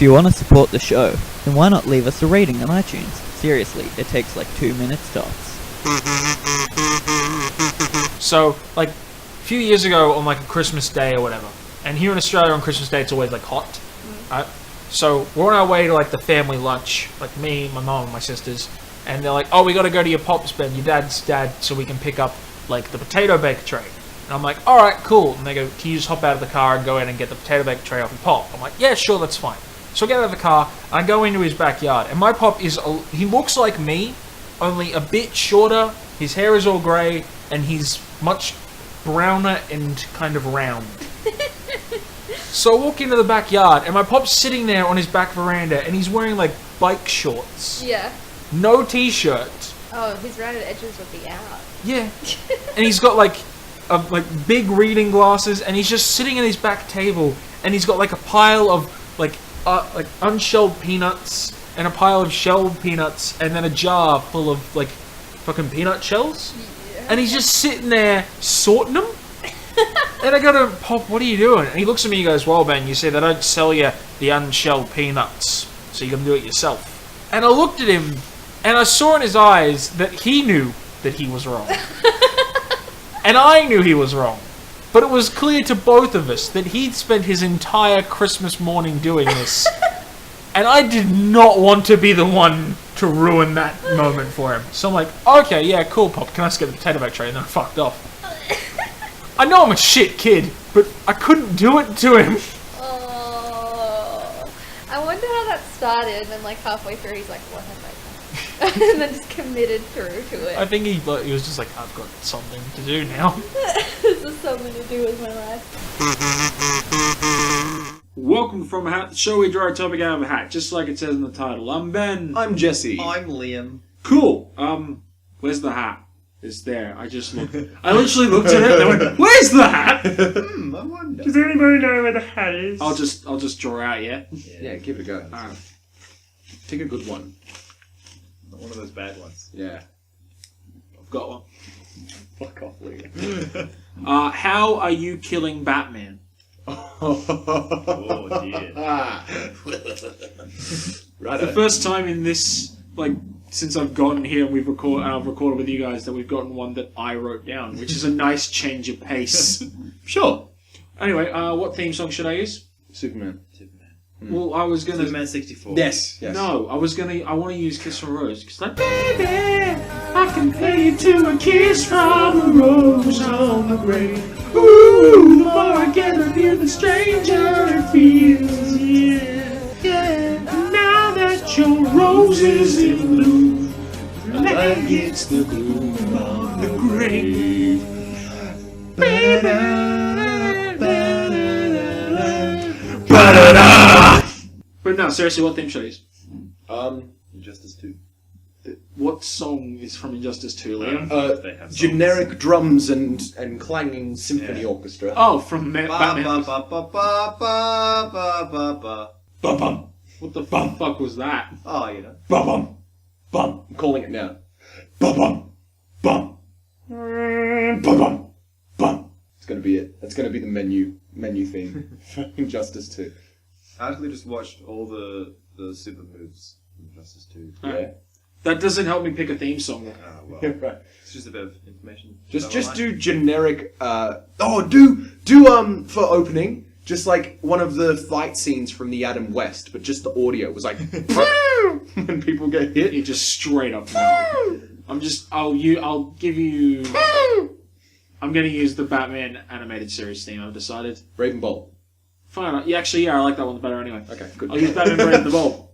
If you want to support the show, then why not leave us a rating on iTunes? Seriously, it takes like 2 minutes tops. So, like, a few years ago on, like, a Christmas Day or whatever, and here in Australia on Christmas Day it's always, like, hot, right? So, we're on our way to, like, the family lunch, like, me, my mom, and my sisters, and they're like, oh, we gotta go to your pop's Ben, your dad's dad, so we can pick up, like, the potato baker tray. And I'm like, alright, cool. And they go, can you just hop out of the car and go in and get the potato baker tray off your pop? I'm like, yeah, sure, that's fine. So I get out of the car, and I go into his backyard, and my pop is, he looks like me, only a bit shorter, his hair is all grey, and he's much browner and kind of round. So I walk into the backyard, and my pop's sitting there on his back veranda, and he's wearing, like, bike shorts. Yeah. No t-shirt. Oh, his rounded edges would be out. Yeah. And he's got, like big reading glasses, and he's just sitting at his back table, and he's got, like, a pile of, like unshelled peanuts, and a pile of shelled peanuts, and then a jar full of, like, fucking peanut shells. Yeah. And he's just sitting there sorting them. And I go to him, Pop, what are you doing? And he looks at me and goes, well, Ben, you see, they don't sell you the unshelled peanuts, so you can do it yourself. And I looked at him, and I saw in his eyes that he knew that he was wrong. And I knew he was wrong. But it was clear to both of us that he'd spent his entire Christmas morning doing this. And I did not want to be the one to ruin that moment for him. So I'm like, okay, yeah, cool, Pop. Can I just get the potato bag tray? And then I fucked off. I know I'm a shit kid, but I couldn't do it to him. Oh, I wonder how that started. And then, like, halfway through, he's like, what have I done? And then just committed through to it. I think he was just like, I've got something to do now. This is something to do with my life. Welcome from a hat, the show we draw a topic out of a hat, just like it says in the title. I'm Ben. I'm Jesse. I'm Liam. Cool. Where's the hat? It's there. I literally looked at it and I went, where's the hat? I wonder. Does anybody know where the hat is? I'll just draw out, yeah? Yeah, give it a go. Alright. Take a good one. Not one of those bad ones. Yeah. I've got one. Fuck off, Liam. How are you killing Batman? Oh dear. Right. The first time in this, like, since I've gotten here and I've recorded with you guys, that we've gotten one that I wrote down, which is a nice change of pace. Sure. Anyway, what theme song should I use? Superman. Well, I was gonna... Superman 64. Yes. No, I want to use Kiss from a Rose. Because, like, baby, I compare you to a kiss from a rose on the grave. Ooh, the more I get of you, the stranger it feels. Yeah. Now that your rose is in bloom, that gets the gloom on the grave. But no, seriously, what theme should I use? Injustice 2. What song is from Injustice 2, Liam? They have songs. Generic drums and clanging symphony orchestra. Oh, from Ba, Batman. ba, ba, ba, ba, ba, ba, ba, ba. Bum. What the fuck was that? Oh, you know. Bum. I'm calling it now. Bum. It's gonna be it. That's gonna be the menu theme for Injustice 2. I actually just watched all the super moves from Injustice 2. Yeah. That doesn't help me pick a theme song. Well, Right. it's just a bit of information. Just Online. do generic. For opening. Just like one of the fight scenes from the Adam West, but just the audio was like when people get hit. You just straight up no. I'll give you. I'm gonna use the Batman animated series theme. I've decided. Raven Bolt. Fine. Yeah, actually, I like that one better anyway. Okay, good. I'll use Batman Brave the Bolt.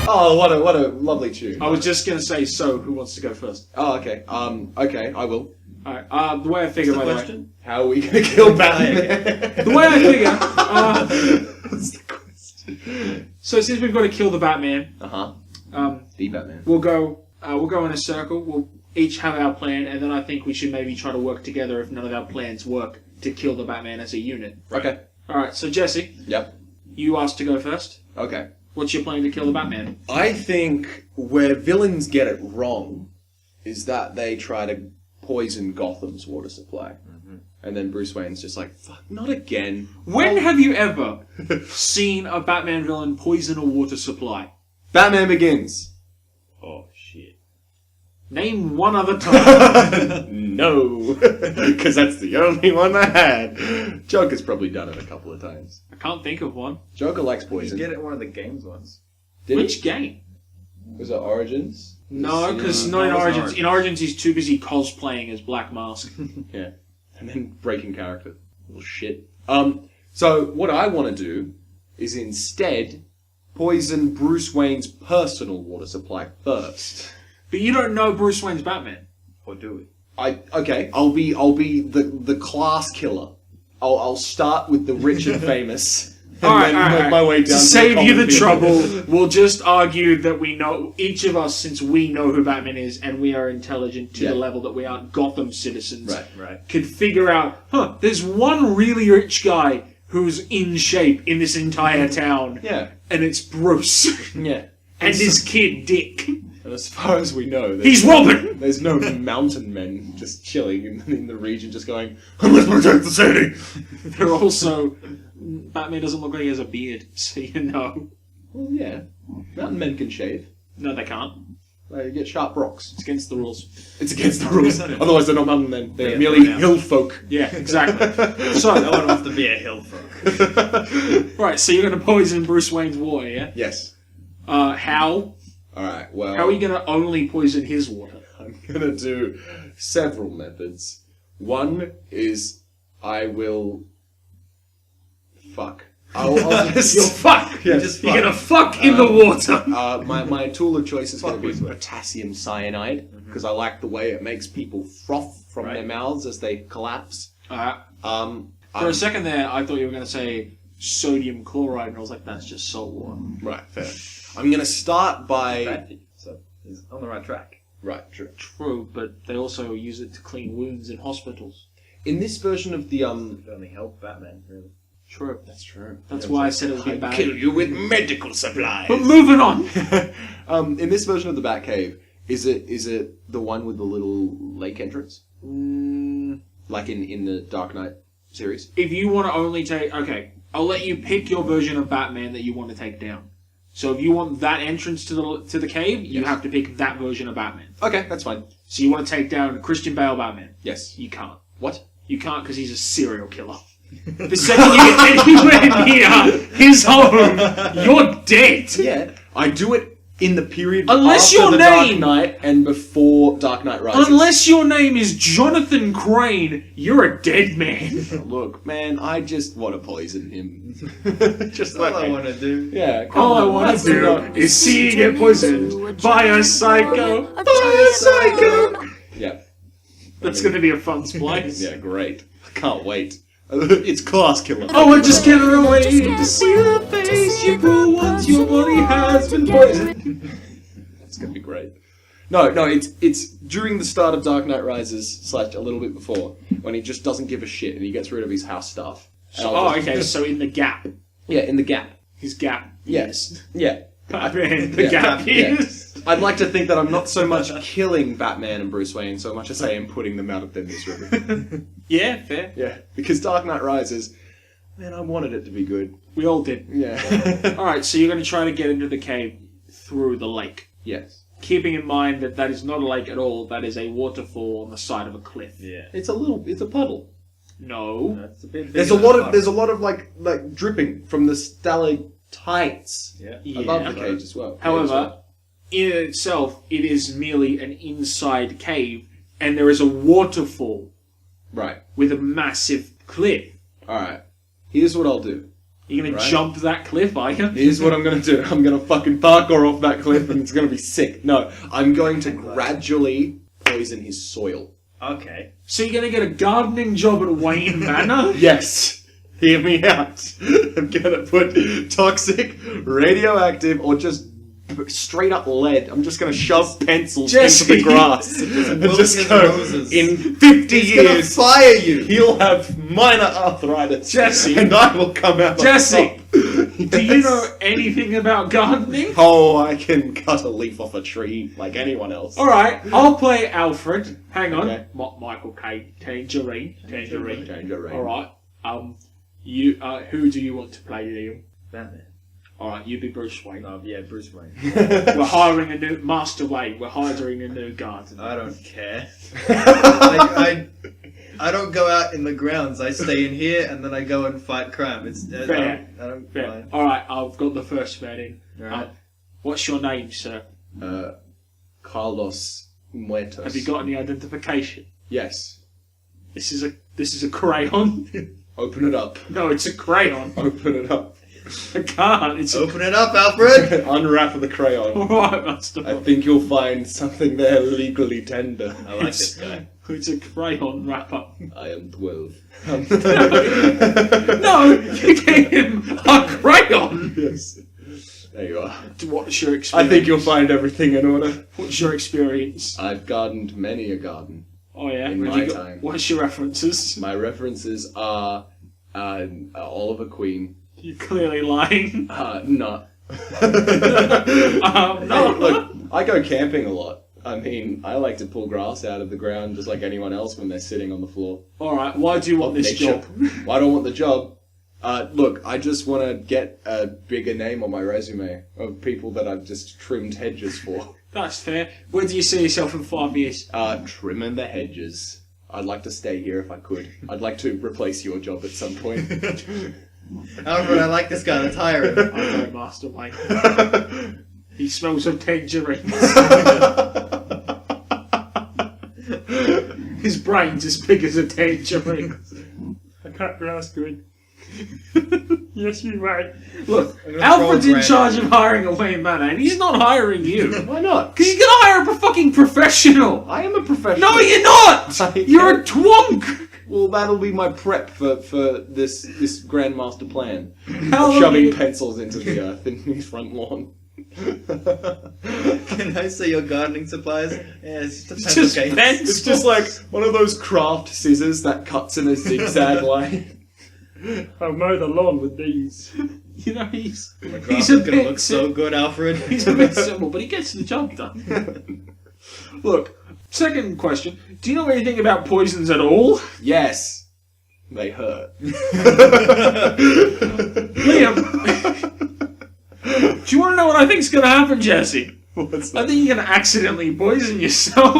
Oh, what a lovely tune. I was just gonna say. So, who wants to go first? Oh, okay. Okay, I will. Alright. The way I figure, by the way. How are we gonna kill Batman? The way I figure. What's the question? So since we've got to kill the Batman, The Batman. we'll go We'll go in a circle. We'll each have our plan, and then I think we should maybe try to work together if none of our plans work to kill the Batman as a unit. Okay. Alright, so Jesse, Yep. you asked to go first. Okay. What's your plan to kill the Batman? I think where villains get it wrong is that they try to poison Gotham's water supply. And then Bruce Wayne's just like, fuck, not again. When have you ever seen a Batman villain poison a water supply? Batman Begins. Oh, shit. Name one other time. No. Because that's the only one I had. Joker's probably done it a couple of times. I can't think of one. Joker likes You poison. get it in one of the games once. Did Which he? game? Was it Origins? No, because not in that wasn't Origins. Origins. In Origins, he's too busy cosplaying as Black Mask. Yeah. And then breaking character. Little shit. So what I want to do is instead poison Bruce Wayne's personal water supply first. But you don't know Bruce Wayne's Batman. Or do it. I'll be the class killer. I'll start with the rich and famous. And then work my way down To save you the common people. trouble, we'll just argue that we know, each of us, since we know who Batman is and we are intelligent to Yeah. the level that we aren't Gotham citizens, Right. could figure out, there's one really rich guy who's in shape in this entire town, Yeah. and it's Bruce. Yeah. And his kid, Dick. And as far as we know, He's Robin! there's no mountain men just chilling in the region, just going, I must protect the city. They're also... Batman doesn't look like he has a beard, so you know. Well, yeah. Mountain men can shave. No, they can't. They get sharp rocks. It's against the rules. It's against the rules. Otherwise, they're not mountain men. They're Yeah, merely yeah. hill folk. Yeah, exactly. No So, one wants to be a hill folk. right, so you're going to poison Bruce Wayne's water, yeah? Yes. How? Alright, well, How are you going to only poison his water? I'm gonna do several methods. One is I will... Fuck. I'll just... You'll fuck! Yeah, just You're going to fuck in the water! my tool of choice is going to be Fuck with it. potassium cyanide, because I like the way it makes people froth from Right. their mouths as they collapse. For a second there, I thought you were going to say sodium chloride, and I was like, that's just salt water. Right, fair. I'm going to start by... Bad for you, so he's on the right track. Right, true. True, but they also use it to clean wounds in hospitals. In this version of the... It would only help Batman, really. True. That's true. That's why I said it would be I'd bad. kill you with medical supplies. But moving on! In this version of the Batcave, is it the one with the little lake entrance? Like in the Dark Knight series? If you want to only take... Okay, I'll let you pick your version of Batman that you want to take down. So if you want that entrance to the cave, you Yes. have to pick that version of Batman. Okay, that's fine. So you want to take down Christian Bale Batman. Yes. You can't. What? You can't because he's a serial killer. The second you get anywhere near his home, you're dead. Yeah, I do it in the period Unless after your the name- Dark Knight and before Dark Knight Rises. Unless your name is Jonathan Crane, you're a dead man. Look, man, I just want to poison him. Just That's all like I want to do. Yeah, come All I on, want let's to do not- is see you get poisoned by a psycho. By a psycho. Yeah, That's going to be a fun splice. yeah, great. I can't wait. It's Class Killer. Oh, I just cannot wait to see the face you pull once your body has been poisoned. It's gonna be great. No, it's during the start of Dark Knight Rises / a little bit before when he just doesn't give a shit and he gets rid of his house stuff. And I'll just- Okay, so in the gap. Yeah, in the gap. His gap. Yes. Yeah. Batman, the Yeah. gap Yeah. is. I'd like to think that I'm not so much killing Batman and Bruce Wayne so much as I am putting them out of their misery. Yeah, fair. Yeah, because Dark Knight Rises, man, I wanted it to be good. We all did. Yeah. Alright, so you're going to try to get into the cave through the lake. Yes. Keeping in mind that that is not a lake at all, that is a waterfall on the side of a cliff. Yeah. It's a puddle. No. That's a bit There's a lot of like dripping from the stalactites Yeah. above Yeah. the cage as well. However, in itself, it is merely an inside cave, and there is a waterfall Right. with a massive cliff. Alright. Here's what I'll do. You're going to Right. jump that cliff, are you? Here's what I'm gonna do. I'm gonna fucking parkour off that cliff and it's gonna be sick. No, I'm going to gradually poison his soil. Okay. So you're going to get a gardening job at Wayne Manor? Yes! Hear me out. I'm gonna put toxic, radioactive, or just straight up lead. I'm just gonna shove pencils Jesse. into the grass and wilting just his go. roses. In 50 He's gonna years, fire you. he'll have minor arthritis. Jesse. and I will come out. on Jesse. top. Do you know anything about gardening? Oh, I can cut a leaf off a tree like anyone else. Alright, I'll play Alfred. Hang on. Okay. Michael K. Tangerine. Tangerine. Alright. You who do you want to play, Liam? Batman. Alright, you be Bruce Wayne. Yeah, Bruce Wayne. We're hiring a new Master Wayne, we're hiring a new gardener. I don't care. I don't go out in the grounds. I stay in here and then I go and fight crime. It's Fair. I don't Fair. mind. Alright, I've got the first man in. Alright. What's your name, sir? Carlos Muertos. Have you got any identification? Yes. This is a crayon. Open it up. No, it's a crayon. Open it up. I can't. It's Open it up, Alfred! Unwrap the crayon. Alright, Master. I think you'll find something there legally tender. I like this guy. It's a crayon wrapper. I am 12. No, you gave him a crayon. Yes. There you are. What's your experience? I think you'll find everything in order. What's your experience? I've gardened many a garden. Oh yeah. In Have my you got- time. What's your references? My references are Oliver Queen. You're clearly lying. No. No. Look, I go camping a lot. I mean, I like to pull grass out of the ground just like anyone else when they're sitting on the floor. Alright, why do you want this Nature. job? Well, I don't want the job. Look, I just want to get a bigger name on my resume of people that I've just trimmed hedges for. That's fair. Where do you see yourself in 5 years? Trimming the hedges. I'd like to stay here if I could. I'd like to replace your job at some point. Alfred, I like this guy. Let's hire him. I know, Master Wayne. He smells of tangerines. His brain's as big as a tangerine. I can't grasp good. Yes, you're right. Look, I'm gonna Alfred's throw a in brand. charge of hiring a Wayne Manor, and he's not hiring you. Why not? Because you're gonna hire a fucking professional. I am a professional. No, you're not. I You're a twonk. Well, that'll be my prep for this grandmaster plan. How long Shoving you- pencils into the earth in his front lawn. Can I see your gardening supplies? Yeah, it's just a It's pencil just case. pencils. It's just like one of those craft scissors that cuts in a zigzag line. I'll mow the lawn with these. You know, he's The grass he's is a gonna bit look so good, Alfred. He's a bit simple, but he gets the job done. Look, second question: do you know anything about poisons at all, Yes, they hurt. Liam? Do you want to know what I think's going to happen, Jesse? What's I that? think you're going to accidentally poison yourself.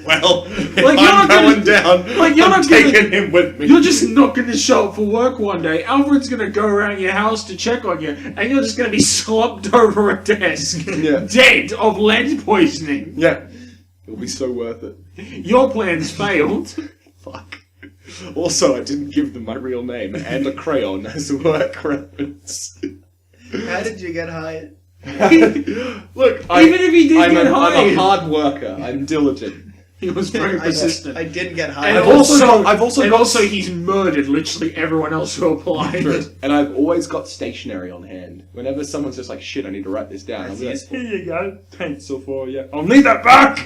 Well, if Like, you're I'm not gonna- going down, like, you're I'm not gonna- taking him with me. You're just not going to show up for work one day. Alfred's going to go around your house to check on you, and you're just going to be slumped over a desk, Yeah. dead of lead poisoning. Yeah, it'll be so worth it. Your plans failed. Fuck. Also, I didn't give them my real name and a crayon as a work reference. How did you get hired? Look, Even if he did I'm get I'm hired. a hard worker. I'm diligent. He was very persistent. I didn't get And hired. I've also, got- he's murdered literally everyone else who applied. And I've always got stationery on hand. Whenever someone's just like, shit, I need to write this down. I'm like, Here you go, pencil for you. I'll need that back.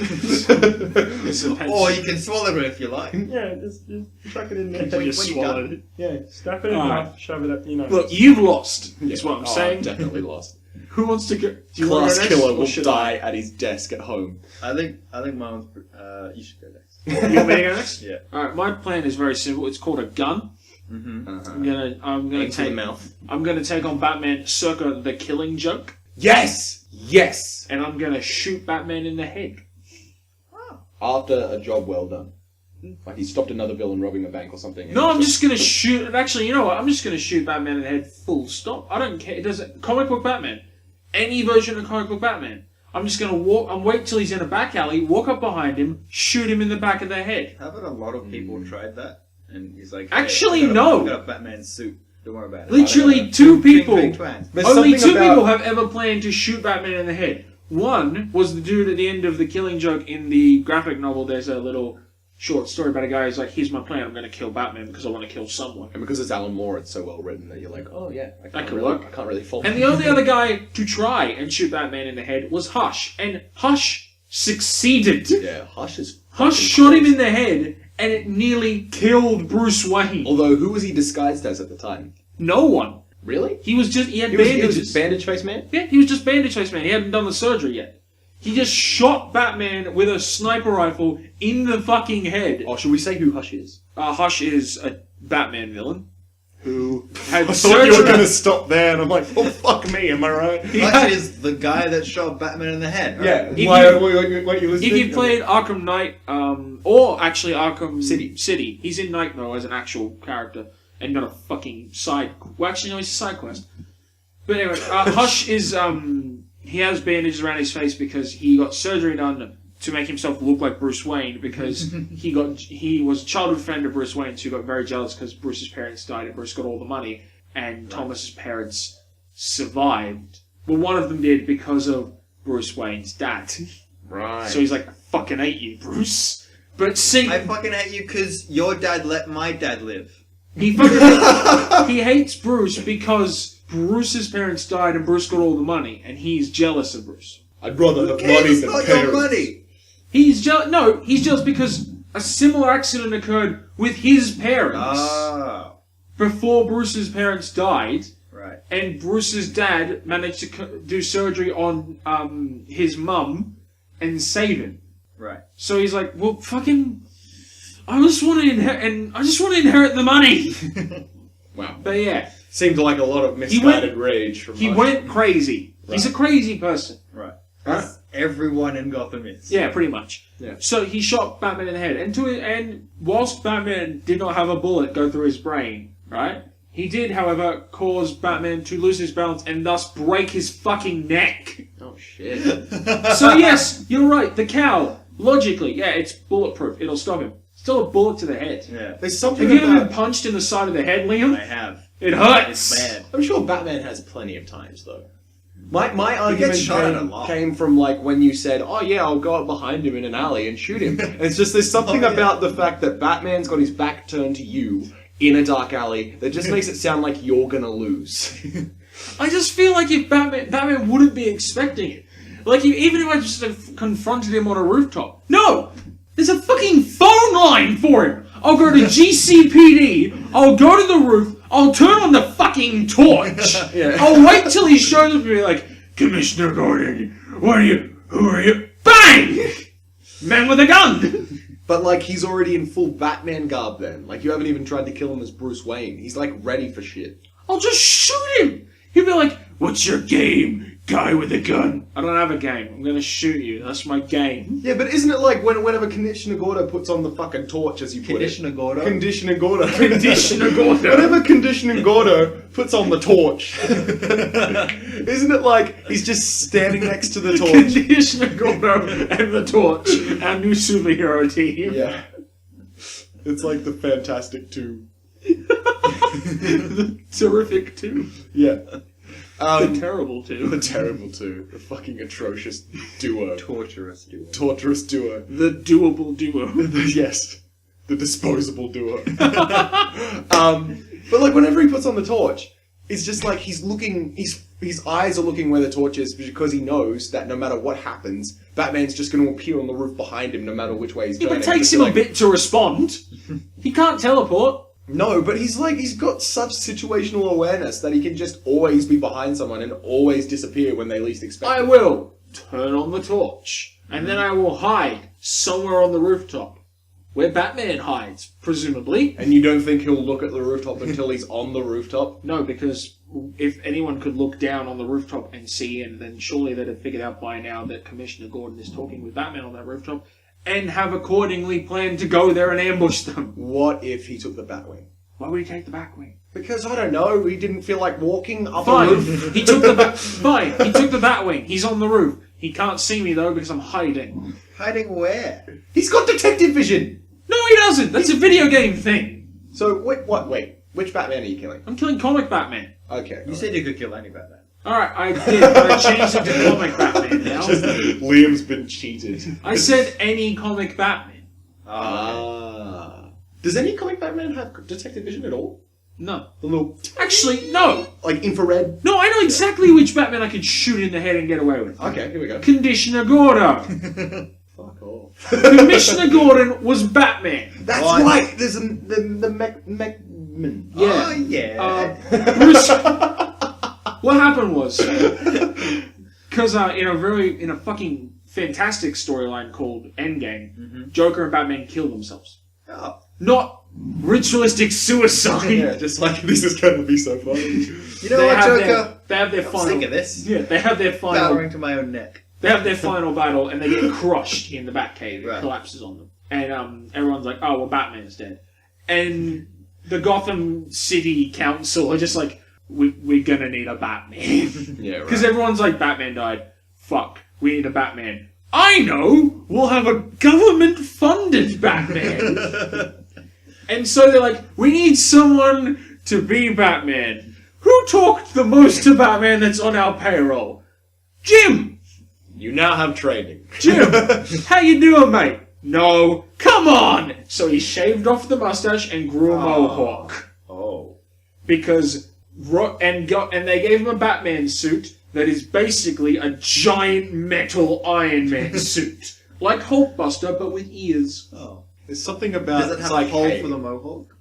Or you can swallow it if you like. Yeah, just chuck it in there. When Just you swallowed done. it. Yeah, stuff it in Alright. half, shove it up, you know. Look, you've lost. Is what I'm oh, saying. definitely lost. Who wants to go? Do you want Class to go next, killer or will should die at his desk at home. I think Mom. You should go next. You want me to go next? Yeah. All right. My plan is very simple. It's called a gun. Mm-hmm. I'm gonna Into the take. mouth. I'm gonna take on Batman circa the Killing Joke, Yes! Yes! and I'm gonna shoot Batman in the head. After a job well done. Like he stopped another villain robbing a bank or something. and No, he I'm just gonna shoot. Actually, you know what? I'm just gonna shoot Batman in the head. Full stop. I don't care. It doesn't. Comic book Batman. Any version of comic book Batman. I'm just gonna walk. I'm wait till he's in a back alley. Walk up behind him. Shoot him in the back of the head. How about a lot of people tried that? And he's like, Actually, I no. got a Batman suit. Don't worry about it. Literally, two people. Bing, bing, twang. There's Only something two about- people have ever planned to shoot Batman in the head. One was the dude at the end of the Killing Joke in the graphic novel. There's a little short story about a guy who's like, here's my plan, I'm going to kill Batman because I want to kill someone. And because it's Alan Moore, it's so well written that you're like, oh yeah, I could work. can't really follow. And the only other guy to try and shoot Batman in the head was Hush. And Hush succeeded. Yeah, Hush is. Hush shot him in the head and it nearly killed Bruce Wayne. Although, who was he disguised as at the time? No one. Really? He had He bandages. was just Bandage Face Man? Yeah, he was just Bandage Face Man. He hadn't done the surgery yet. He just shot Batman with a sniper rifle in the fucking head. Oh, should we say who Hush is? Hush is a Batman villain who had I thought you were surgery. going to stop there, and I'm like, oh, fuck me, am I right? Hush is the guy that shot Batman in the head, right? Yeah. If Why you- weren't you listening? If you played Arkham Knight, or actually Arkham City. he's in Knight though as an actual character and not a fucking side. Well, actually, no, he's a side quest. But anyway, Hush is he has bandages around his face because he got surgery done to make himself look like Bruce Wayne because he was a childhood friend of Bruce Wayne, so he got very jealous because Bruce's parents died and Bruce got all the money, and Thomas's parents survived. Well, one of them did because of Bruce Wayne's dad. Right. So he's like, I fucking hate you, Bruce. But see, I fucking hate you because your dad let my dad live. he fucking he hates Bruce because Bruce's parents died and Bruce got all the money, and he's jealous of Bruce. I'd rather have money It's than not parents. your money. He's jealous. No, he's jealous because a similar accident occurred with his parents Oh, before Bruce's parents died, right. and Bruce's dad managed to do surgery on his mum and save him. Right. So he's like, well, fucking, I just want to inherit the money. Wow. But yeah, Seemed like a lot of misguided rage from he Hush. went crazy. He's a crazy person. Right. Right. As everyone in Gotham is. Yeah, pretty much. Yeah. So he shot Batman in the head, and whilst Batman did not have a bullet go through his brain, right? He did, however, cause Batman to lose his balance and thus break his fucking neck. Oh shit. So yes, you're right. The cowl, logically, yeah, it's bulletproof. It'll stop him. Still a bullet to the head. Yeah. There's something Have you ever been about... punched in the side of the head, Liam? I have. It hurts. It's bad. I'm sure Batman has plenty of times, though. My argument shot at a lot. came from, like, when you said, oh yeah, I'll go up behind him in an alley and shoot him. And it's just, there's something Oh, yeah. about the fact that Batman's got his back turned to you in a dark alley that just makes it sound like you're gonna lose. I just feel like if Batman wouldn't be expecting it. Like, even if I just have confronted him on a rooftop. No! There's a fucking phone line for him! I'll go to GCPD, I'll go to the roof, I'll turn on the fucking torch, Yeah. I'll wait till he shows up and be like, Commissioner Gordon, who are you? BANG! Man with a gun! But, like, he's already in full Batman garb then. Like, you haven't even tried to kill him as Bruce Wayne. He's, like, ready for shit. I'll just shoot him! He'll be like, what's your game, guy with a gun? I don't have a game, I'm gonna shoot you, that's my game. Yeah, but isn't it like whenever Commissioner Gordo puts on the fucking torch, as you put Conditioner it? Gordo. Conditioner Gordo. Conditioner Gordo. Whenever Conditioner Gordo puts on the torch, isn't it like he's just standing next to the torch? Conditioner Gordo and the Torch, our new superhero team. Yeah. It's like the Fantastic Two. The terrific two. Yeah. The terrible two. The terrible two. The fucking atrocious duo. Torturous duo. Torturous duo. The doable duo. Yes. The disposable duo. But like whenever he puts on the torch, it's just like he's looking, his eyes are looking where the torch is because he knows that no matter what happens, Batman's just going to appear on the roof behind him no matter which way he's Yeah, turning. but it takes Just him like- a bit to respond. He can't teleport. No, but he's got such situational awareness that he can just always be behind someone and always disappear when they least expect I it. will turn on the torch, and then I will hide somewhere on the rooftop. Where Batman hides, presumably. And you don't think he'll look at the rooftop until he's on the rooftop? No, because if anyone could look down on the rooftop and see, and then surely they'd have figured out by now that Commissioner Gordon is talking with Batman on that rooftop, and have accordingly planned to go there and ambush them. What if he took the Batwing? Why would he take the Batwing? Because, I don't know, he didn't feel like walking up a Fine, roof. he took the Batwing. He's on the roof. He can't see me though because I'm hiding. Hiding where? He's got detective vision! No, he doesn't. That's a video game thing. So, wait, which Batman are you killing? I'm killing comic Batman. Okay. You said you could kill any Batman. Alright, I did, but I changed it to comic Batman now. Liam's been cheated. I said any comic Batman. Oh, Does any comic Batman have detective vision at all? No. The little, Actually, no. like, infrared? No, I know exactly which Batman I could shoot in the head and get away with. Okay, here we go. Commissioner Gordon. Fuck off. Commissioner Gordon was Batman. That's What? right! There's the Mechman. Yeah. Oh, yeah. Bruce. What happened was, because in a fucking fantastic storyline called Endgame, Joker and Batman kill themselves. Oh. Not ritualistic suicide. Yeah, just like, this is gonna be so funny. You know what, Joker? They have their I'm final. sick of this. Yeah, they have their final. Bowering to my own neck. They have their final battle, and they get crushed in the Batcave. It Right. collapses on them, and everyone's like, "Oh, well, Batman's dead." And the Gotham City Council are just like, "We're gonna need a Batman." Yeah, Because right. everyone's like, Batman died. Fuck, we need a Batman. I know! We'll have a government-funded Batman. And so they're like, we need someone to be Batman. Who talked the most to Batman that's on our payroll? Jim! You now have training. Jim! How you doing, mate? No. Come on! So he shaved off the mustache and grew a mohawk. Oh. Because... And they gave him a Batman suit that is basically a giant metal Iron Man suit. Like Hulkbuster, but with ears. Oh. There's something about... Does it it's have like, a hole hey, for the mohawk?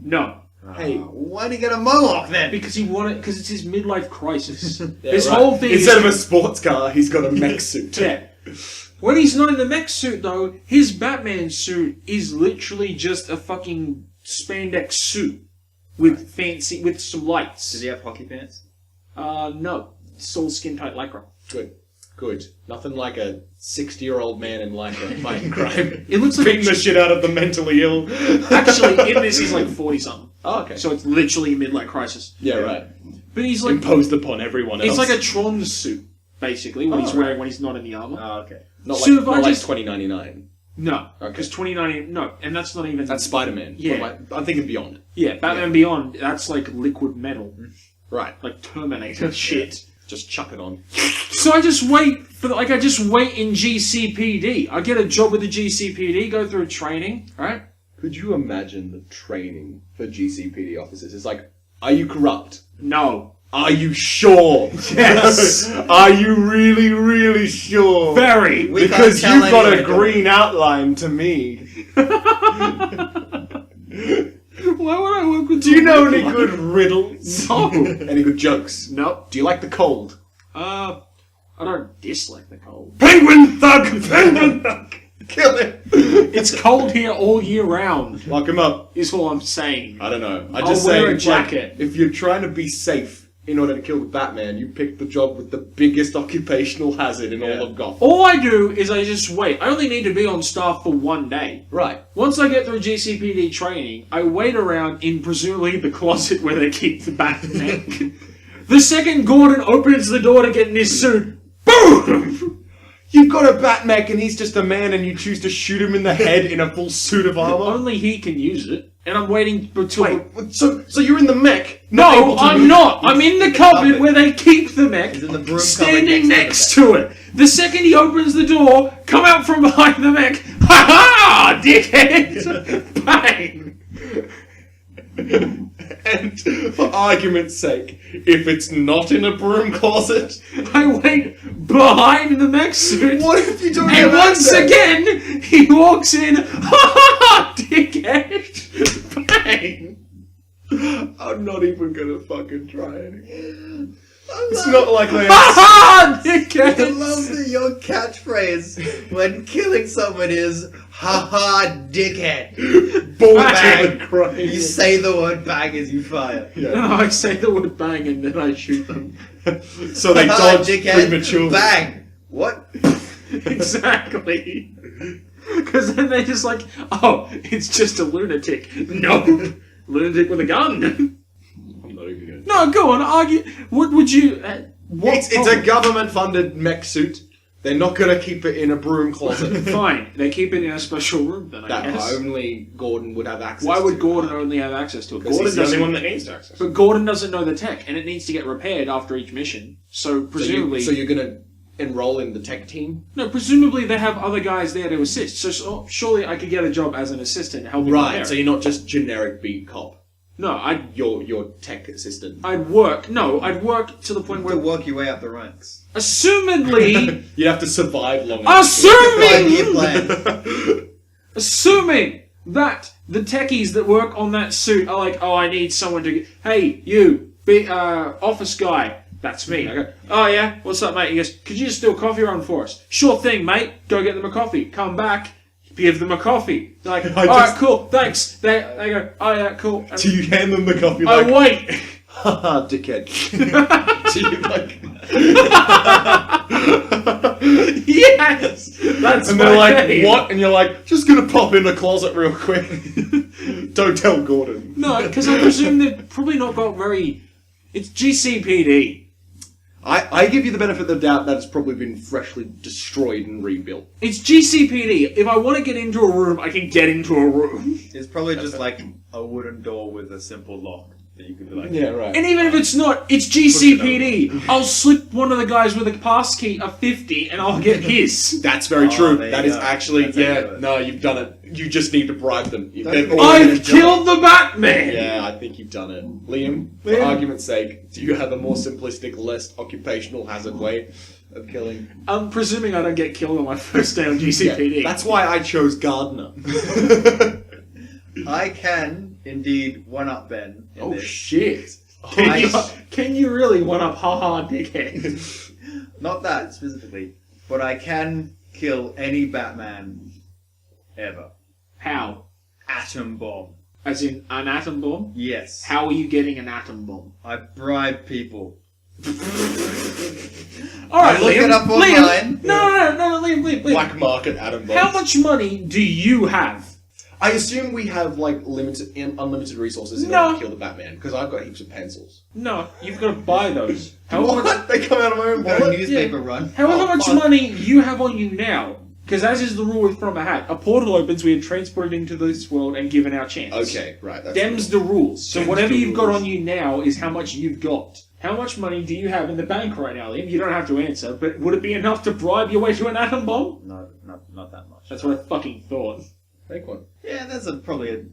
No. Hey. Why did he get a mohawk then? Because because it's his midlife crisis. Yeah, His right. whole thing Instead is... of a sports car, he's got a mech suit. Yeah. When he's not in the mech suit, though, his Batman suit is literally just a fucking spandex suit with with some lights. Does he have hockey pants? No. It's all skin-tight lycra. Good. Good. Nothing like a 60-year-old man in lycra fighting crime. It looks like beating the shit out of the mentally ill. Actually, in this, he's like 40-something. Oh, okay. So it's literally a midlife crisis. Yeah, right. But he's like... Imposed upon everyone else. It's like a Tron suit, basically, what he's right. wearing when he's not in the armor. Oh, okay. not So like, if I not like just- 2099. No. Okay. Because 2090... No, and that's not even... That's Spider-Man. Yeah. What am I'm thinking Beyond. Yeah, Batman Beyond, that's like liquid metal. Right. Like Terminator shit. Just chuck it on. So I just wait I just wait in GCPD. I get a job with the GCPD, go through training, right? Could you imagine the training for GCPD officers? It's like, are you corrupt? No. Are you sure? Yes. Are you really, really sure? Very. We Because can't you've tell got a anyone. green outline to me. Why would I work with Do you know any good riddles? No. Any good jokes? Nope. Do you like the cold? I don't dislike the cold. Penguin thug! Penguin thug! Kill him! It's cold here all year round, Lock him up. is all I'm saying. I don't know. I I'll just wear say, a jacket. like, if you're trying to be safe in order to kill the Batman, you pick the job with the biggest occupational hazard in all of Gotham. All I do is I just wait. I only need to be on staff for one day. Right. Once I get through GCPD training, I wait around in presumably the closet where they keep the Batman. The second Gordon opens the door to get in his suit, boom! You've got a Batmech and he's just a man and you choose to shoot him in the head in a full suit of armor? Only he can use it, and I'm waiting until... Wait, so you're in the mech? No, able to I'm move? not. I'm in the cupboard where they keep the mech, He's in the broom standing cupboard next to it. The second he opens the door, come out from behind the mech. Ha ha, dickhead! Bang! And for argument's sake, if it's not in a broom closet, I wait behind the mech suit. what if you don't And have once access? again, he walks in. Ha ha ha, dickhead! Bang! I'm not even gonna fucking try it. It's not like they Ha ha, I dickhead! love that your catchphrase when killing someone is "ha ha, dickhead." ball Bang. to the crane. You say the word "bang" as you fire. No, I say the word bang and then I shoot them. So they Ha ha, dodge dickhead. prematurely. Bang. What? Exactly. Because then they're just like, oh, it's just a lunatic. Nope. Lunatic with a gun. I'm not even gonna. No, go on, argue. What would you... what It's a problem? government-funded mech suit. They're not gonna keep it in a broom closet. Fine, they keep it in a special room then, I That guess. only Gordon would have access Why to. would Gordon only have access to it? Because he's Gordon the only doesn't... one that needs to access. But Gordon doesn't know the tech, and it needs to get repaired after each mission. So presumably... So you're gonna enroll in the tech team? No, presumably they have other guys there to assist. So surely I could get a job as an assistant helping them there. Right, so you're not just generic beat cop. No, You're tech assistant. I'd work to the point To where, work your way up the ranks. assumedly, You have to survive long enough. Five-year plan. assuming that the techies that work on that suit are like, oh, I need someone to get, hey, you, office guy. That's me. I go, oh yeah, what's up, mate? He goes, could you just do a coffee run for us? Sure thing, mate. Go get them a coffee. Come back, give them a coffee. They're like, alright, cool, thanks. They go, oh yeah, cool. And Do you hand them the coffee I like, wait. haha, dickhead? Do you like... Yes! That's And my they're like, name. what? And you're like, just gonna pop in the closet real quick. Don't tell Gordon. No, because I presume they've probably not got very... It's GCPD. I give you the benefit of the doubt that it's probably been freshly destroyed and rebuilt. It's GCPD. If I want to get into a room, I can get into a room. It's probably just like a wooden door with a simple lock that you could be like. Yeah, right. And even if it's not, it's GCPD. I'll slip one of the guys with a pass key of 50 and I'll get his. That's very Oh, true. there That you is go. actually, That's how you yeah, do it. no, you've done it. You just need to bribe them. Don't They've forget- already- I've killed the Batman! Yeah, I think you've done it. Liam, for argument's sake, do you have a more simplistic, less occupational hazard way of killing? I'm presuming I don't get killed on my first day on GCPD. That's why I chose Gardener. I can indeed one-up Ben in Oh this. shit. I- Can you really one-up haha dickhead? Not that specifically, but I can kill any Batman ever. How? Atom bomb. As in an atom bomb? Yes. How are you getting an atom bomb? I bribe people. Alright, look Liam. it up online. No, Liam. Black market atom bombs. How much money do you have? I assume we have, like, unlimited resources in No. order to kill the Batman, because I've got heaps of pencils. No, you've got to buy those. What? They come out of my own Got a wallet? newspaper run. However Oh, much fuck. money you have on you now, because as is the rule with From a Hat, a portal opens, we are transported into this world and given our chance. Okay, right. That's Them's the rules. So Them's whatever the you've got rules. on you now is how much you've got. How much money do you have in the bank right now, Liam? You don't have to answer, but would it be enough to bribe your way to an atom bomb? No, not that much. That's what I fucking thought. Make one. Yeah, there's probably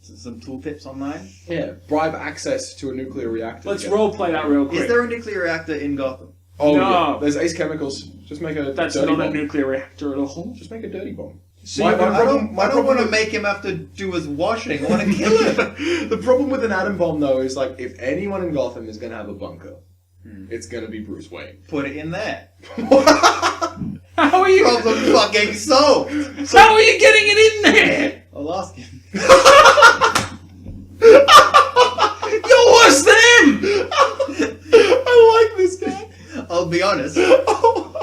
some tooltips online. Yeah, bribe access to a nuclear reactor. Let's to get- roleplay that real quick. Is there a nuclear reactor in Gotham? Oh, No. yeah. There's Ace Chemicals. Just make a That's dirty not bomb. a nuclear reactor at all. Just make a dirty bomb. So My you got- problem- I don't want to with- make him have to do his washing. I want to kill him. The problem with an atom bomb, though, is like if anyone in Gotham is going to have a bunker, it's going to be Bruce Wayne. Put it in there. How are you? Problem fucking solved. How are you getting it in there? I'll ask him. You're worse than him. I like this guy. I'll be honest. Oh,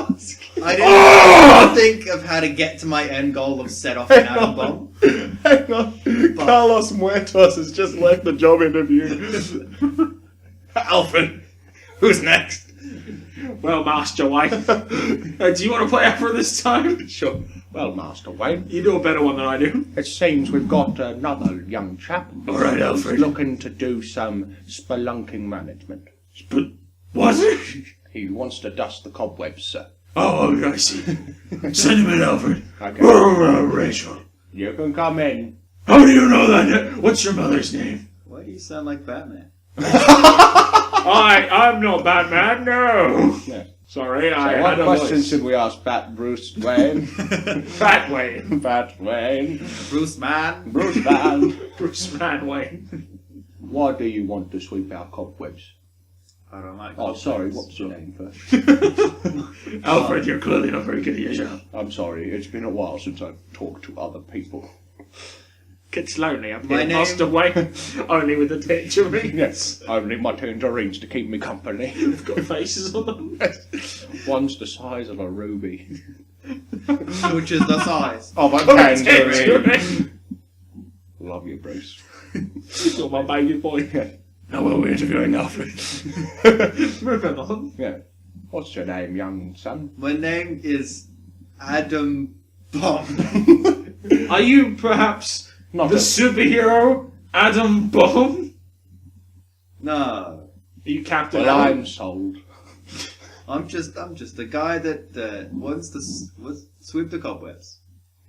I didn't think of how to get to my end goal of set off an atom bomb. hang on. Carlos Muertos has just left the job interview. Alfred, who's next? Well, Master Wayne, do you want to play out for this time? Sure. Well, Master Wayne, You do a better one than I do. it seems we've got another young chap. All right, Alfred. Looking to do some spelunking management. What? He wants to dust the cobwebs, sir. Oh, I see. Send him in, Alfred. Okay. Rachel. You can come in. How do you know that? What's your mother's name? Why do you sound like Batman? I'm not Batman, no. Yeah. Sorry, I So had what a question voice. should we ask Fat Bruce Wayne? Fat Wayne. Fat Wayne. Bruce Man. Bruce Wayne. Bruce Man Wayne. Why do you want to sweep our cobwebs? I don't like. Oh, sorry, what's your name first? Alfred, you're clearly not very good at your job. I'm sorry, it's been a while since I've talked to other people. Gets lonely. I'm My getting name- Master Wayne, only with the tangerine. Yes, only my tangerines to keep me company. They've got faces on them. One's the size of a ruby. Which is the size. Oh, my tangerine. Love you, Bruce. You're my baby boy. Now what are we interviewing Alfred? Moving on. Yeah. What's your name, young son? My name is Adam Bomb. Are you perhaps Not the a- superhero Adam Bomb? No. Are you Captain Well, Adam? I'm sold. I'm just the guy that wants to sweep the cobwebs.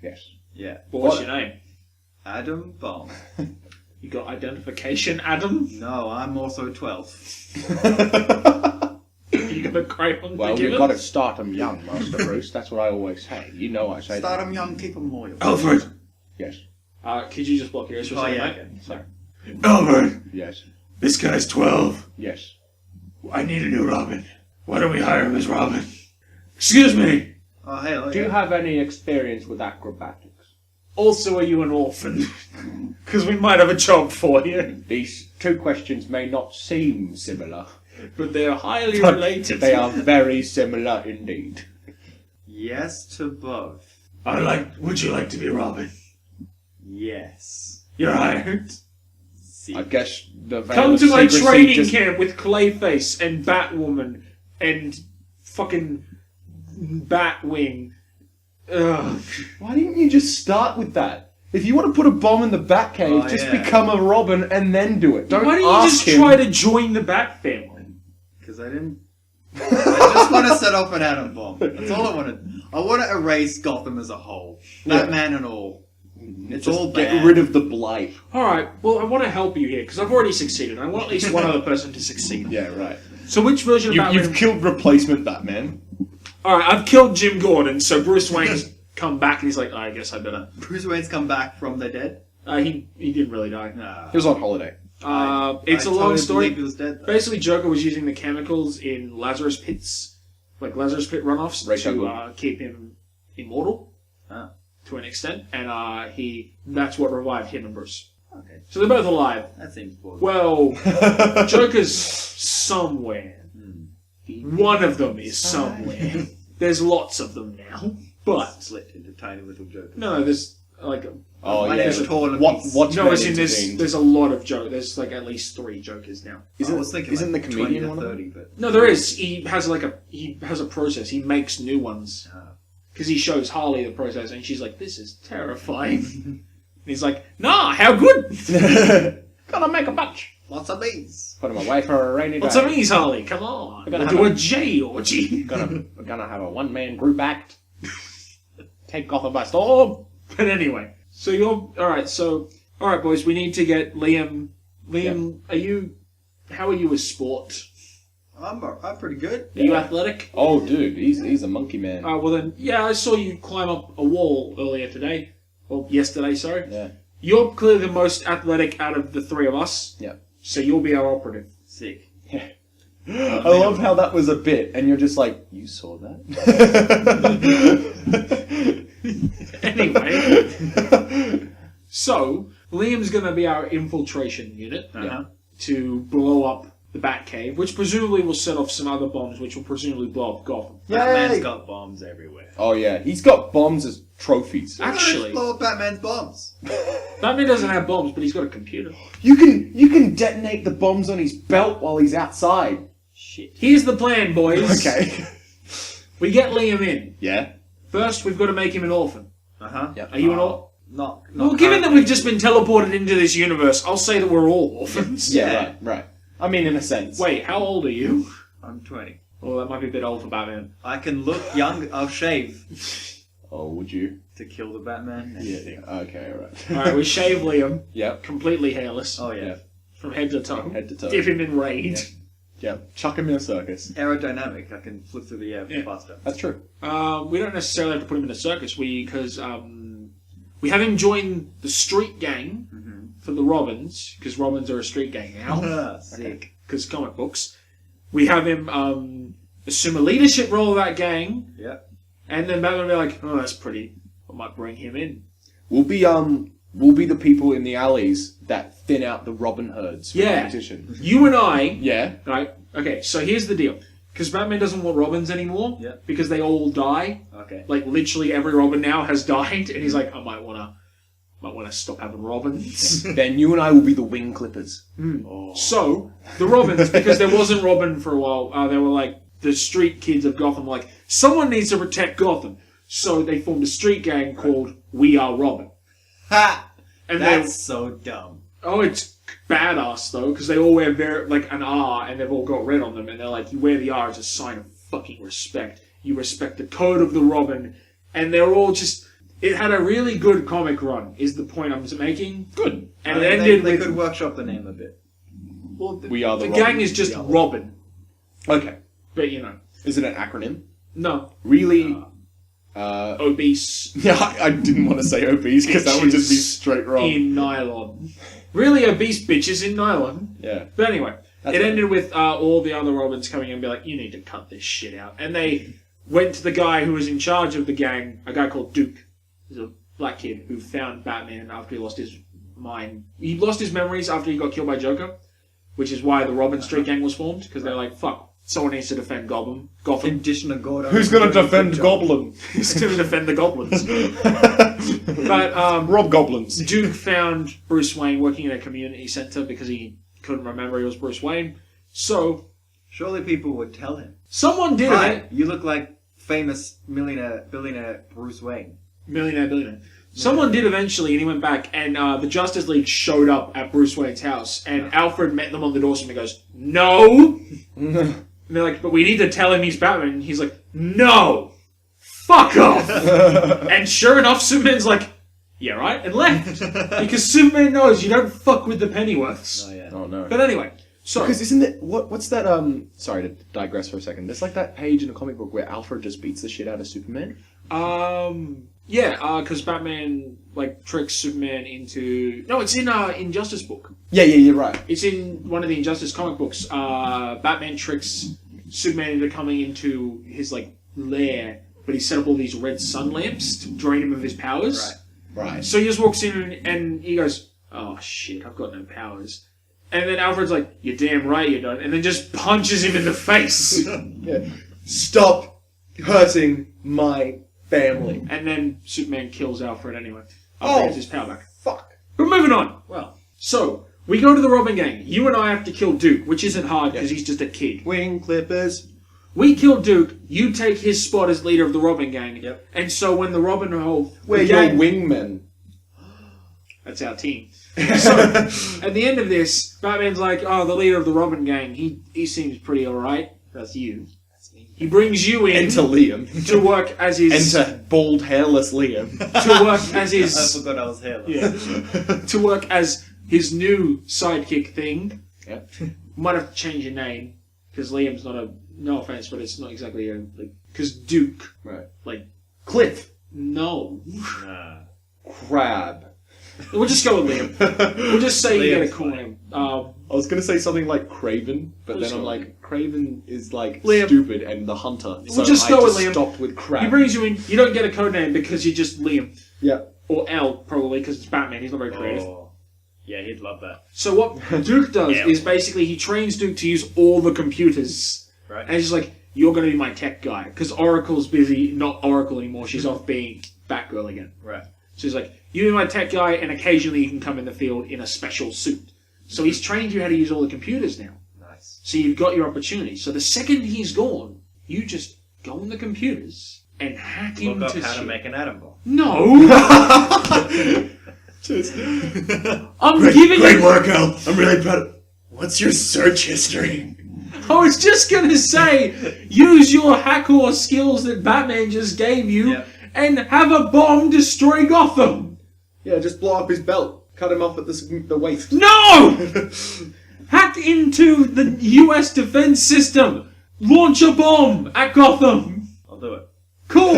Yes. Yeah. Well, what's your name? Adam Bomb. You got identification, Adam? No, I'm also 12. You got a crayon Well, to give you've got to us? start them young, Master Bruce. That's what I always say. You know I say Start that. them young, keep them loyal. Alfred! Yes. Could you just block your ears for a Oh, second, yeah, mate? okay. Sorry. Alfred, Yes. this guy's 12. Yes. I need a new Robin. Why don't we hire him as Robin? Excuse me. Oh, hey, Do you have any experience with acrobatics? Also, are you an orphan? Because we might have a job for you. These two questions may not seem similar, But they're highly but related. they are very similar indeed. Yes to both. Would you like to be Robin? Yes. You're hired. I guess the veil Come of to my secrecy training just- camp with Clayface and Batwoman and fucking Batwing. Ugh. Why didn't you just start with that? If you want to put a bomb in the Batcave, Oh, just yeah. become a Robin and then do it. Don't Why don't you ask just him. try to join the Bat family? Because I didn't. I just want to set off an atom bomb. That's all I want to. I want to erase Gotham as a whole, Batman and all. It's Just all get bad. rid of the blight. Alright, well, I want to help you here because I've already succeeded. I want at least one other person to succeed. Yeah, right. So, which version of Batman? You've killed replacement Batman. Alright, I've killed Jim Gordon, so Bruce Wayne's come back and he's like, I guess I better. Bruce Wayne's come back from the dead. He didn't really die. Nah. He was on holiday. It's I a long totally story. believe he was dead. Though. Basically, Joker was using the chemicals in Lazarus pits, like Lazarus pit runoffs, Right, to keep him immortal Ah. to an extent, and that's what revived him and Bruce. Okay, So they're both alive. that seems plausible. Well, Joker's somewhere. One of them is somewhere. There's lots of them now, but Slit into tiny little jokers. no, there's like Oh, My yeah. name's torn to What? pieces. What's no, as been in intervened? there's a lot of Jokers. There's like at least 3 Jokers now. I was thinking isn't like the comedian 20 one to of them? 30, but No, there is. He has a process. He makes new ones. Because he shows Harley the process, and she's like, "This is terrifying." And he's like, "Nah, how good? Gonna make a bunch. lots of bees. Put them away for a rainy day. What's up, these Harley? Come on, We're gonna we'll do have a J orgy." We're gonna have a one-man group act. Take Gotham by storm. But anyway, so you're all right. So all right, boys, we need to get Liam. Liam, how are you with sport? I'm pretty good. Are you athletic? Oh, dude, he's a monkey man. Well then, yeah, I saw you climb up a wall earlier today. Well, yesterday, sorry. Yeah. You're clearly the most athletic out of the 3 of us. Yeah. So you'll be our operative. Sick. I love how that was a bit, and you're just like, you saw that? Anyway, so Liam's going to be our infiltration unit to blow up the Batcave, which presumably will set off some other bombs, which will presumably blow up Gotham. Batman's Yay! got bombs everywhere. Oh yeah, he's got bombs as trophies. Actually, blow up Batman's bombs. Batman doesn't have bombs, but he's got a computer. You can detonate the bombs on his belt while he's outside. Shit. Here's the plan, boys. Okay. We get Liam in. Yeah. First, we've got to make him an orphan. Yeah. Are you an orphan? Not Well, given that we've just been teleported into this universe, I'll say that we're all orphans. Yeah. Right. I mean, in a sense. Wait, how old are you? I'm 20. Well, that might be a bit old for Batman. I can look young. I'll shave Oh, would you? to kill the Batman. Yeah. Okay. All right. Alright, we shave Liam, Yep. completely hairless, Oh yeah. from head to toe. Head to toe. Dip him in raid. Yep. Chuck him in a circus. Aerodynamic. I can flip through the air Yeah. faster. That's true. We don't necessarily have to put him in a circus, because we have him join the street gang for the Robins, because Robins are a street gang now, Sick. because comic books. We have him assume a leadership role of that gang, Yep. and then Batman will be like, oh, that's pretty. I might bring him in. We'll be the people in the alleys that thin out the Robin herds for Yeah. competition. You and I, Yeah. right? Okay, so here's the deal. Because Batman doesn't want Robins anymore, Yeah. because they all die. Okay. Like literally every Robin now has died, and he's like, I might wanna stop having Robins. Then you and I will be the wing clippers. So the Robins, because there wasn't Robin for a while, they were like the street kids of Gotham. Like someone needs to protect Gotham, so they formed a street gang called We Are Robin. Ha! And That's so dumb. it's badass though, because they all wear like an R, and they've all got red on them, and they're like, you wear the R as a sign of fucking respect. You respect the code of the Robin. And they're all just... It had a really good comic run, is the point I'm making. Good. And I it mean, ended they with... could workshop the name a bit. Well, We are the the Robin. gang is just We are the- Robin. Okay. But, you know. Is it an acronym? No. Really? Obese. Yeah, I didn't want to say obese because that would just be straight wrong. In nylon. Really obese bitches in nylon. Yeah. But anyway, That's it right. ended with all the other Robins coming in and be like, you need to cut this shit out. And they went to the guy who was in charge of the gang, a guy called Duke. He's a black kid who found Batman after he lost his mind. He lost his memories after he got killed by Joker, which is why the Robin Street gang was formed, because they're like, fuck, someone needs to defend Gotham. Conditioner Gordon. Who's going to defend Goblin? Who's going to defend the goblins? But Rob Goblins. Duke found Bruce Wayne working in a community center because he couldn't remember he was Bruce Wayne. So Surely people would tell him. someone did Hi, it. you look like famous billionaire Bruce Wayne. Billionaire. Someone did eventually, and he went back, and the Justice League showed up at Bruce Wayne's house, and Alfred met them on the doorstep and goes, "No!" And they're like, "But we need to tell him he's Batman." And he's like, "No! Fuck off!" And sure enough, Superman's like, "Yeah, right," and left. Because Superman knows you don't fuck with the Pennyworths. Oh yeah. Oh no. But anyway, so... Because isn't it what's that sorry to digress for a second. There's like that page in a comic book where Alfred just beats the shit out of Superman. Yeah, because Batman, like, tricks Superman into... No, it's in Injustice book. Yeah, you're right. It's in one of the Injustice comic books. Batman tricks Superman into coming into his, like, lair, but he set up all these red sun lamps to drain him of his powers. Right. So he just walks in and he goes, "Oh shit, I've got no powers." And then Alfred's like, "You're damn right you don't," and then just punches him in the face. Yeah. Stop hurting my family. And then Superman kills Alfred anyway. Oh. Gets his power back. Fuck. But moving on. Well, So, we go to the Robin gang. You and I have to kill Duke, which isn't hard because he's just a kid. Wing clippers. We kill Duke, you take his spot as leader of the Robin gang. Yep. And so when the Robin whole... We're the your gang- wingmen. That's our team. So, at the end of this, Batman's like, "Oh, the leader of the Robin gang, he seems pretty alright." That's you. that's me. He brings you in Enter Liam. to work as his... Enter bald, hairless Liam. To work as I his... forgot I was hairless. Yeah. To work as his new sidekick thing. Yep. Might have to change your name, because Liam's not a... No offense, but it's not exactly a... Like, because Duke... Right. Like, Cliff. no. Nah. Crab. We'll just go with Liam. We'll just say you get a Liam's cool fine. name. I was gonna say something like Craven, but then Also- I'm like, Craven is like Liam. stupid and the hunter. So just I go with just Liam. stopped with Crab. He brings you in, you don't get a code name because you're just Liam. Yeah. Or L, probably, because it's Batman, he's not very creative. Oh. Yeah, he'd love that. So what Duke does Yeah. is basically he trains Duke to use all the computers. Right. And he's just like, "You're going to be my tech guy." Because Oracle's busy, not Oracle anymore, she's off being Batgirl again. Right. So he's like, "You be my tech guy, and occasionally you can come in the field in a special suit." So he's trained you how to use all the computers now. Nice. So you've got your opportunity. So the second he's gone, you just go on the computers and hack Look into up how shit. to make an atom bomb. No! I'm giving you... work, Al. I'm really proud of... What's your search history? I was just gonna say, use your hackor skills that Batman just gave you Yep. and have a bomb destroy Gotham. Yeah, just blow up his belt. Cut him off at the waist. No! Hack into the US defense system. Launch a bomb at Gotham. I'll do it. Cool.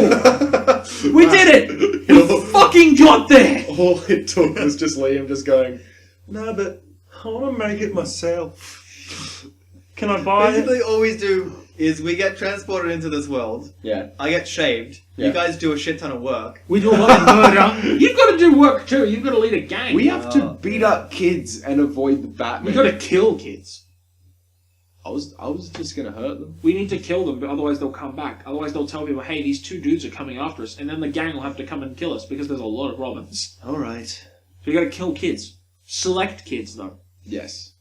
We did it. We fucking got there. All it took was just Liam just going, No, but I want to make it myself. Can I buy it? Basically, all we do is we get transported into this world. yeah. I get shaved. Yeah. You guys do a shit ton of work. We do a lot of murder. You've got to do work too. You've got to lead a gang. We have to beat up kids and avoid the Batman. We got to kill kids. I was just gonna hurt them. We need to kill them, but otherwise they'll come back. Otherwise they'll tell people, "Hey, these two dudes are coming after us," and then the gang will have to come and kill us because there's a lot of Robins. Alright. So you got to kill kids. Select kids though. Yes.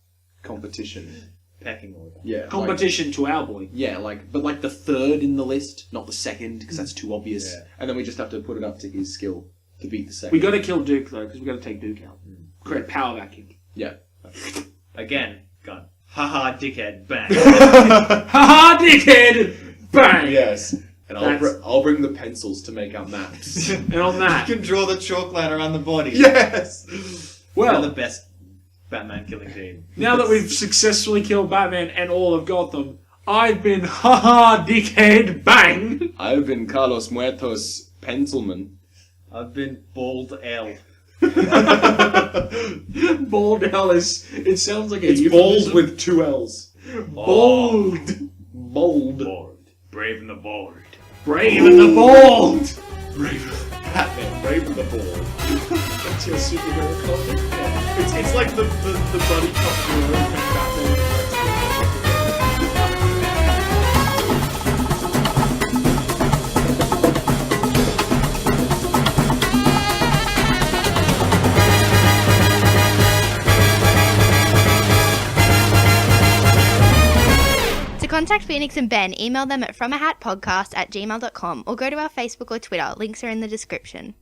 Competition. Pecking order. Yeah. Competition to our boy. Yeah, but the third in the list, not the second, because that's too obvious. Yeah. And then we just have to put it up to his skill to beat the second. We got to kill Duke though, because we got to take Duke out. Create a power vacuum. Yeah. Again, gun. Haha, dickhead, bang. Haha, dickhead! bang. Yes. And That's- I'll bring the pencils to make our maps. And on that, You can draw the chalk line around the body. Yes. We're the well, best Batman killing team. now that we've successfully killed Batman and all of Gotham, I've been haha dickhead bang. I've been Carlos Muertos Pencilman. I've been Bald L. Bald L is. It sounds like a It's euphemism. bold with 2 L's. Bold. Bold. Brave and the bold. Brave and the bold. Batman, Brave and the Bold. That's your superhero comic. It's like the buddy cop duo between Batman and To contact Phoenix and Ben, email them at fromahatpodcast@gmail.com or go to our Facebook or Twitter. Links are in the description.